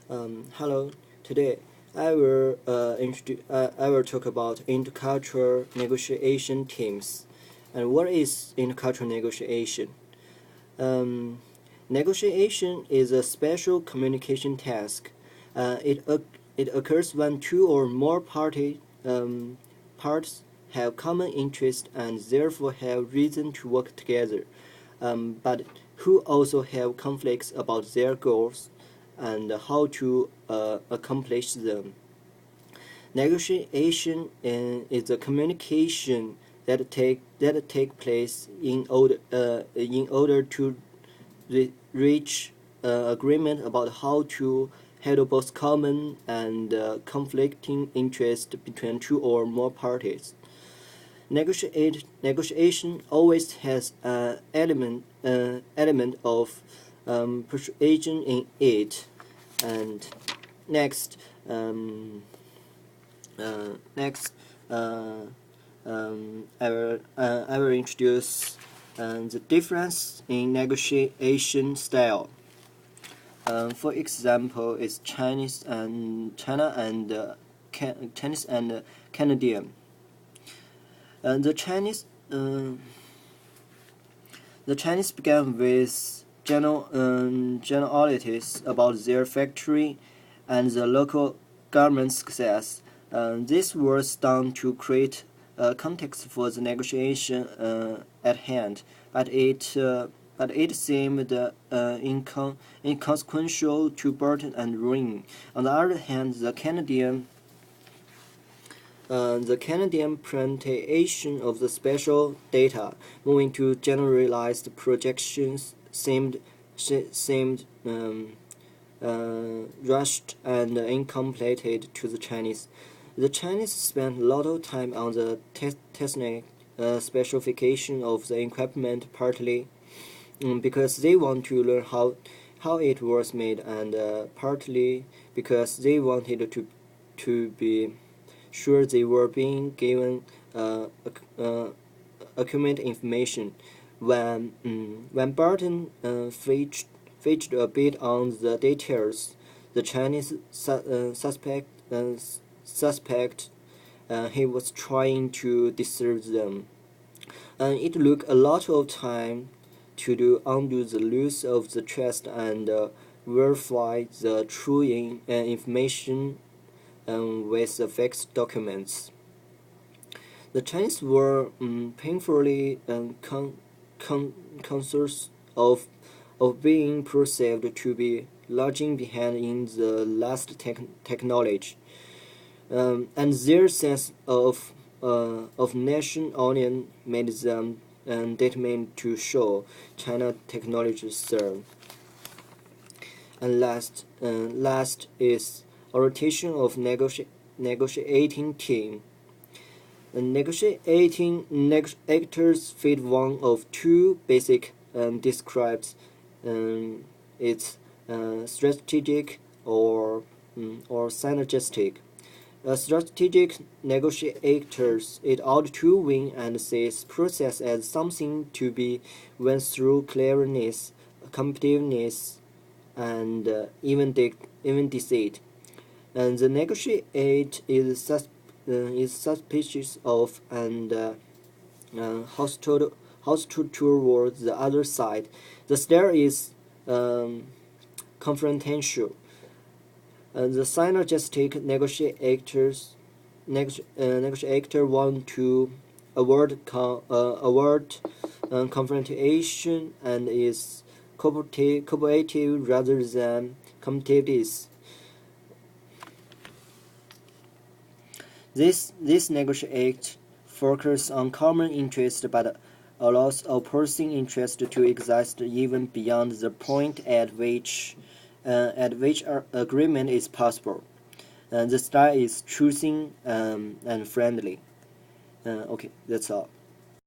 Hello. Today, I will talk about intercultural negotiation teams. And what is intercultural negotiation? Um, Negotiation is a special communication task. It occurs when two or more parts have common interest and therefore have reason to work together, but who also have conflicts about their goals and how to accomplish them. Negotiation is a communication that take place in order to reach agreement about how to handle both common and conflicting interests between two or more parties. Negotiation always has an element of persuasion in it. And next, um, next, I will introduce the difference in negotiation style. For example, it's China and Chinese and Canadian. Uh, the Chinese uh, the Chinese began with generalities about their factory and the local government's success. This was done to create a context for the negotiation at hand, but it seemed inconsequential to Burton and Ring. On the other hand, the Canadian presentation of the spatial data, moving to generalized projections, seemed rushed and incomplete to the Chinese. The Chinese spent a lot of time on the technical specification of the equipment, partly because they want to learn how it was made, and partly because they wanted to be sure they were being given accurate information. When Barton fetched a bit on the details, the Chinese suspect he was trying to deceive them. And it took a lot of time to undo the loss of the trust and verify the true information with the fixed documents. The Chinese were painfully conscious of being perceived to be lagging behind in the last technology, and their sense of nation honor made them determined to show China technology serve. And last is orientation of negotiating team. Negotiating actors fit one of two basic describes its strategic or synergistic. Strategic negotiators it ought to win and sees process as something to be went through cleverness, competitiveness, and even deceit. And the negotiate is suspicious of and hostile towards the other side. The stare is confrontational. The synergistic negotiator want to avoid confrontation and is cooperative rather than competitive. This negotiate focus on common interest but allows opposing interest to exist even beyond the point at which agreement is possible. The style is choosing and friendly. Okay, that's all.